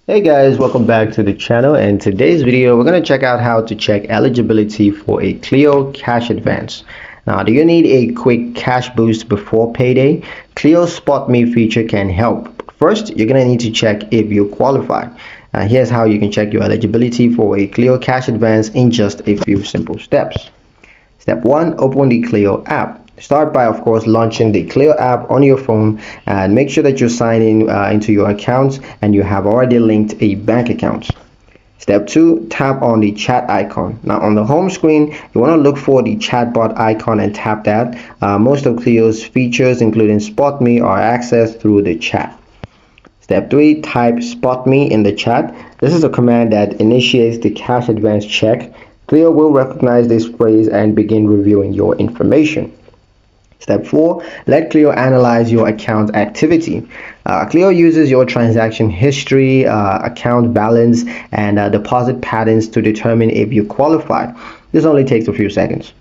Hey guys, welcome back to the channel. And today's video we're going to check out how to check eligibility for a Cleo cash advance. Now, do you need a quick cash boost before payday? Cleo's Spot Me feature can help. First, you're going to need to check if you qualify. Here's how you can check your eligibility for a Cleo cash advance in just a few simple steps. Step 1, open the Cleo app. Start by, of course, launching the Cleo app on your phone and make sure that you sign in into your account and you have already linked a bank account. Step 2, tap on the chat icon. Now on the home screen, you want to look for the chatbot icon and tap that. Most of Cleo's features, including Spot Me, are accessed through the chat. Step 3, type Spot Me in the chat. This is a command that initiates the cash advance check. Cleo will recognize this phrase and begin reviewing your information. Step 4, let Cleo analyze your account activity. Cleo uses your transaction history, account balance, and deposit patterns to determine if you qualify. This only takes a few seconds.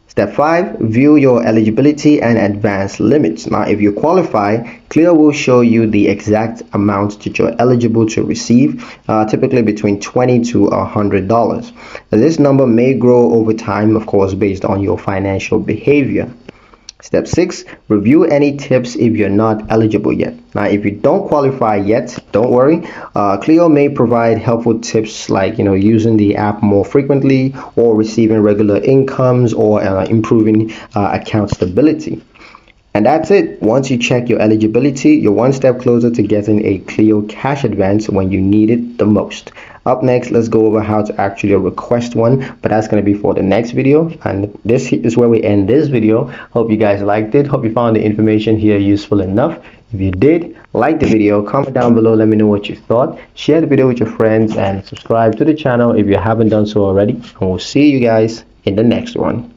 Step 5, view your eligibility and advance limits. Now, if you qualify, Cleo will show you the exact amount that you're eligible to receive, typically between $20 to $100. This number may grow over time, of course, based on your financial behavior. Step 6, review any tips if you're not eligible yet. Now, if you don't qualify yet, don't worry. Cleo may provide helpful tips like using the app more frequently, or receiving regular incomes, or improving account stability. And that's it. Once you check your eligibility, you're one step closer to getting a Cleo cash advance when you need it the most. Up next, let's go over how to actually request one, but that's going to be for the next video. And this is where we end this video. Hope you guys liked it. Hope you found the information here useful enough. If you did, like the video, comment down below, let me know what you thought. Share the video with your friends and subscribe to the channel if you haven't done so already. And we'll see you guys in the next one.